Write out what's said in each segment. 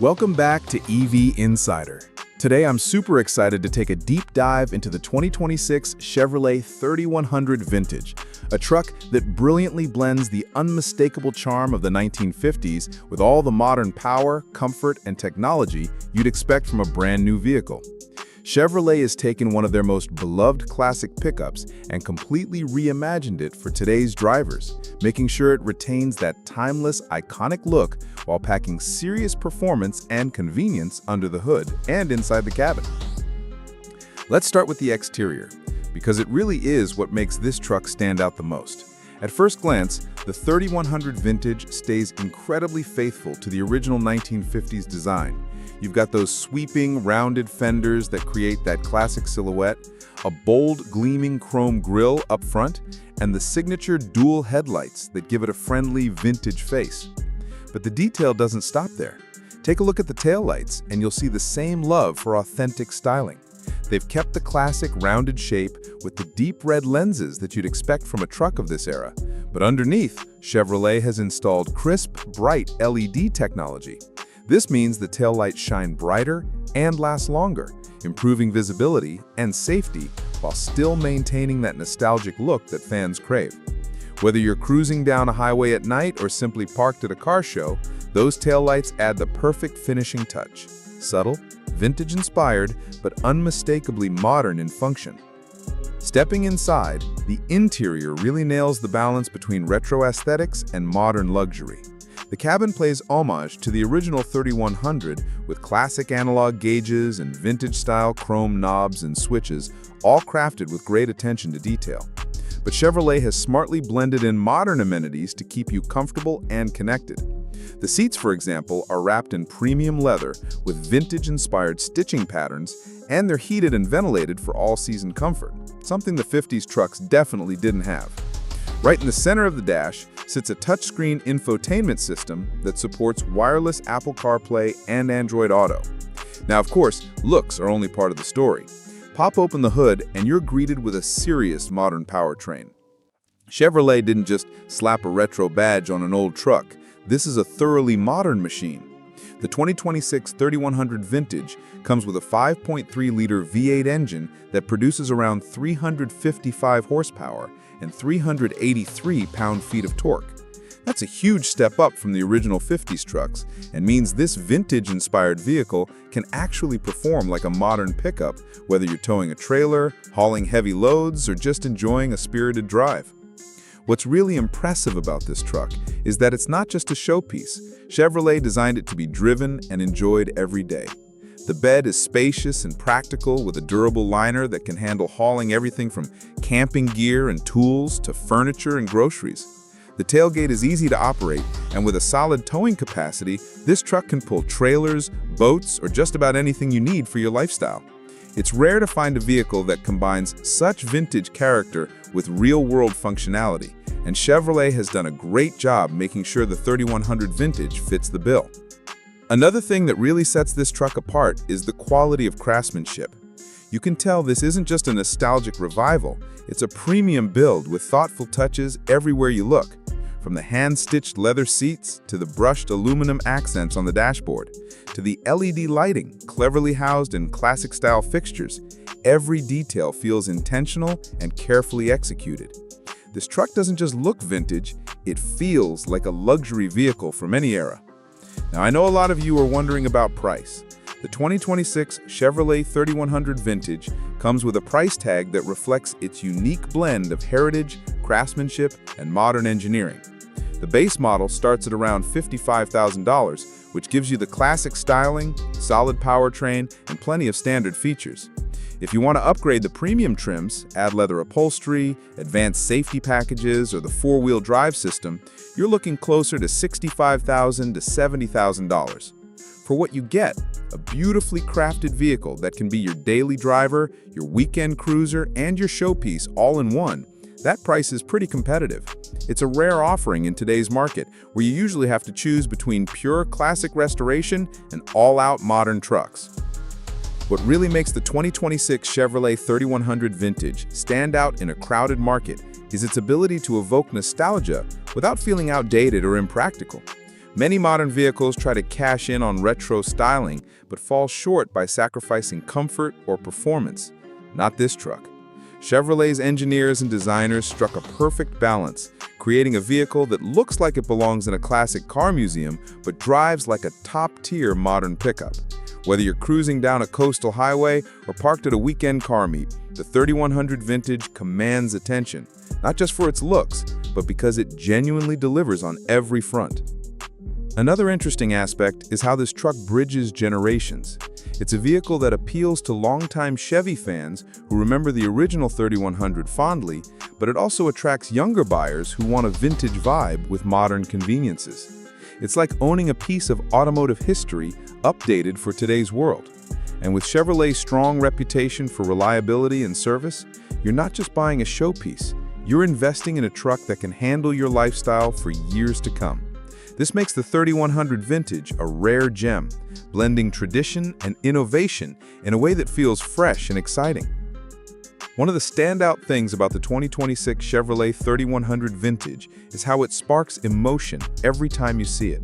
Welcome back to EV Insider. Today I'm super excited to take a deep dive into the 2026 Chevrolet 3100 Vintage, a truck that brilliantly blends the unmistakable charm of the 1950s with all the modern power, comfort, and technology you'd expect from a brand new vehicle. Chevrolet has taken one of their most beloved classic pickups and completely reimagined it for today's drivers, making sure it retains that timeless, iconic look while packing serious performance and convenience under the hood and inside the cabin. Let's start with the exterior, because it really is what makes this truck stand out the most. At first glance, the 3100 Vintage stays incredibly faithful to the original 1950s design. You've got those sweeping, rounded fenders that create that classic silhouette, a bold, gleaming chrome grille up front, and the signature dual headlights that give it a friendly, vintage face. But the detail doesn't stop there. Take a look at the taillights, and you'll see the same love for authentic styling. They've kept the classic rounded shape with the deep red lenses that you'd expect from a truck of this era. But underneath, Chevrolet has installed crisp, bright LED technology. This means the taillights shine brighter and last longer, improving visibility and safety while still maintaining that nostalgic look that fans crave. Whether you're cruising down a highway at night or simply parked at a car show, those taillights add the perfect finishing touch. Subtle, vintage-inspired, but unmistakably modern in function. Stepping inside, the interior really nails the balance between retro aesthetics and modern luxury. The cabin plays homage to the original 3100 with classic analog gauges and vintage-style chrome knobs and switches, all crafted with great attention to detail. But Chevrolet has smartly blended in modern amenities to keep you comfortable and connected. The seats, for example, are wrapped in premium leather with vintage-inspired stitching patterns, and they're heated and ventilated for all-season comfort, something the 50s trucks definitely didn't have. Right in the center of the dash sits a touchscreen infotainment system that supports wireless Apple CarPlay and Android Auto. Now, of course, looks are only part of the story. Pop open the hood and you're greeted with a serious modern powertrain. Chevrolet didn't just slap a retro badge on an old truck. This is a thoroughly modern machine. The 2026 3100 Vintage comes with a 5.3-liter V8 engine that produces around 355 horsepower and 383 pound-feet of torque. That's a huge step up from the original 50s trucks and means this vintage-inspired vehicle can actually perform like a modern pickup, whether you're towing a trailer, hauling heavy loads, or just enjoying a spirited drive. What's really impressive about this truck is that it's not just a showpiece. Chevrolet designed it to be driven and enjoyed every day. The bed is spacious and practical with a durable liner that can handle hauling everything from camping gear and tools to furniture and groceries. The tailgate is easy to operate, and with a solid towing capacity, this truck can pull trailers, boats, or just about anything you need for your lifestyle. It's rare to find a vehicle that combines such vintage character with real-world functionality, and Chevrolet has done a great job making sure the 3100 Vintage fits the bill. Another thing that really sets this truck apart is the quality of craftsmanship. You can tell this isn't just a nostalgic revival, it's a premium build with thoughtful touches everywhere you look. From the hand-stitched leather seats to the brushed aluminum accents on the dashboard, to the LED lighting cleverly housed in classic-style fixtures, every detail feels intentional and carefully executed. This truck doesn't just look vintage, it feels like a luxury vehicle from any era. Now, I know a lot of you are wondering about price. The 2026 Chevrolet 3100 Vintage comes with a price tag that reflects its unique blend of heritage, craftsmanship, and modern engineering. The base model starts at around $55,000, which gives you the classic styling, solid powertrain, and plenty of standard features. If you want to upgrade the premium trims, add leather upholstery, advanced safety packages, or the four-wheel drive system, you're looking closer to $65,000 to $70,000. For what you get, a beautifully crafted vehicle that can be your daily driver, your weekend cruiser, and your showpiece all in one, that price is pretty competitive. It's a rare offering in today's market, where you usually have to choose between pure classic restoration and all-out modern trucks. What really makes the 2026 Chevrolet 3100 Vintage stand out in a crowded market is its ability to evoke nostalgia without feeling outdated or impractical. Many modern vehicles try to cash in on retro styling, but fall short by sacrificing comfort or performance. Not this truck. Chevrolet's engineers and designers struck a perfect balance, creating a vehicle that looks like it belongs in a classic car museum, but drives like a top-tier modern pickup. Whether you're cruising down a coastal highway or parked at a weekend car meet, the 3100 Vintage commands attention, not just for its looks, but because it genuinely delivers on every front. Another interesting aspect is how this truck bridges generations. It's a vehicle that appeals to longtime Chevy fans who remember the original 3100 fondly, but it also attracts younger buyers who want a vintage vibe with modern conveniences. It's like owning a piece of automotive history updated for today's world. And with Chevrolet's strong reputation for reliability and service, you're not just buying a showpiece, you're investing in a truck that can handle your lifestyle for years to come. This makes the 3100 Vintage a rare gem, blending tradition and innovation in a way that feels fresh and exciting. One of the standout things about the 2026 Chevrolet 3100 Vintage is how it sparks emotion every time you see it.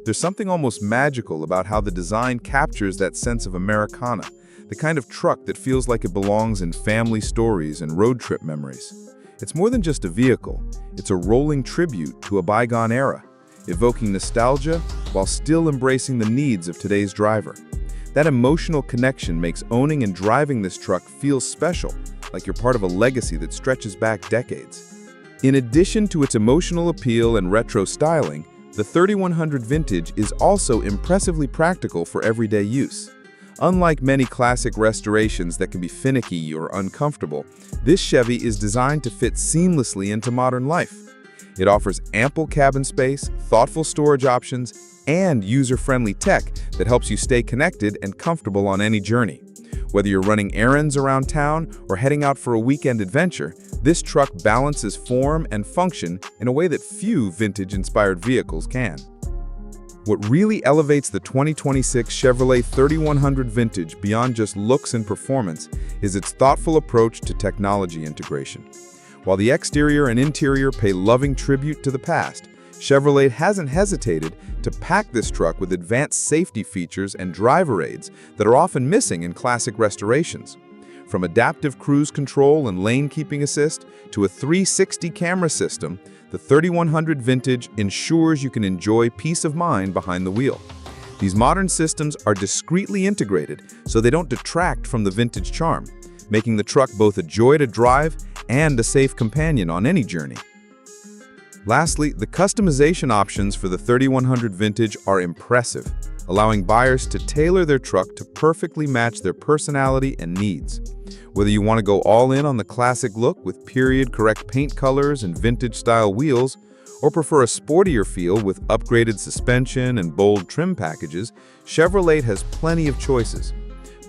There's something almost magical about how the design captures that sense of Americana, the kind of truck that feels like it belongs in family stories and road trip memories. It's more than just a vehicle, it's a rolling tribute to a bygone era, evoking nostalgia while still embracing the needs of today's driver. That emotional connection makes owning and driving this truck feel special, like you're part of a legacy that stretches back decades. In addition to its emotional appeal and retro styling, the 3100 Vintage is also impressively practical for everyday use. Unlike many classic restorations that can be finicky or uncomfortable, this Chevy is designed to fit seamlessly into modern life. It offers ample cabin space, thoughtful storage options, and user-friendly tech that helps you stay connected and comfortable on any journey. Whether you're running errands around town or heading out for a weekend adventure, this truck balances form and function in a way that few vintage-inspired vehicles can. What really elevates the 2026 Chevrolet 3100 Vintage beyond just looks and performance is its thoughtful approach to technology integration. While the exterior and interior pay loving tribute to the past, Chevrolet hasn't hesitated to pack this truck with advanced safety features and driver aids that are often missing in classic restorations. From adaptive cruise control and lane keeping assist to a 360 camera system, the 3100 Vintage ensures you can enjoy peace of mind behind the wheel. These modern systems are discreetly integrated so they don't detract from the vintage charm, making the truck both a joy to drive and a safe companion on any journey. Lastly, the customization options for the 3100 Vintage are impressive, allowing buyers to tailor their truck to perfectly match their personality and needs. Whether you want to go all in on the classic look with period-correct paint colors and vintage-style wheels, or prefer a sportier feel with upgraded suspension and bold trim packages, Chevrolet has plenty of choices.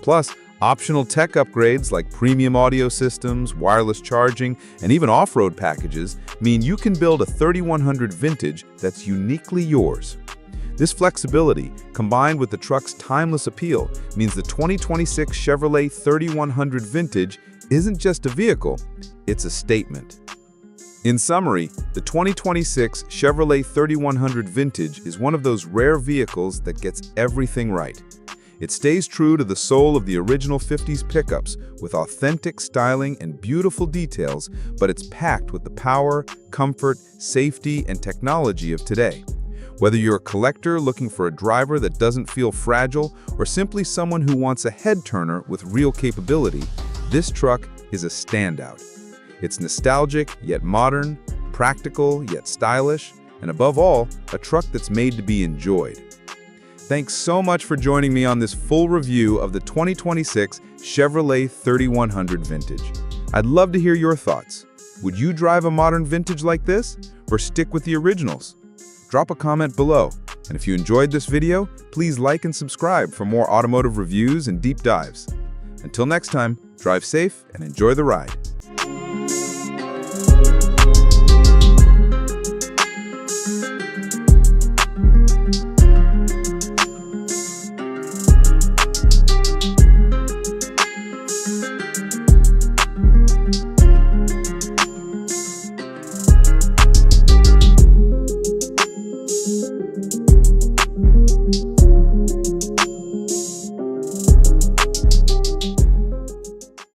Plus, optional tech upgrades like premium audio systems, wireless charging, and even off-road packages mean you can build a 3100 Vintage that's uniquely yours. This flexibility, combined with the truck's timeless appeal, means the 2026 Chevrolet 3100 Vintage isn't just a vehicle, it's a statement. In summary, the 2026 Chevrolet 3100 Vintage is one of those rare vehicles that gets everything right. It stays true to the soul of the original 50s pickups with authentic styling and beautiful details, but it's packed with the power, comfort, safety, and technology of today. Whether you're a collector looking for a driver that doesn't feel fragile or simply someone who wants a head-turner with real capability, this truck is a standout. It's nostalgic yet modern, practical yet stylish, and above all, a truck that's made to be enjoyed. Thanks so much for joining me on this full review of the 2026 Chevrolet 3100 Vintage. I'd love to hear your thoughts. Would you drive a modern vintage like this, or stick with the originals? Drop a comment below, and if you enjoyed this video, please like and subscribe for more automotive reviews and deep dives. Until next time, drive safe and enjoy the ride.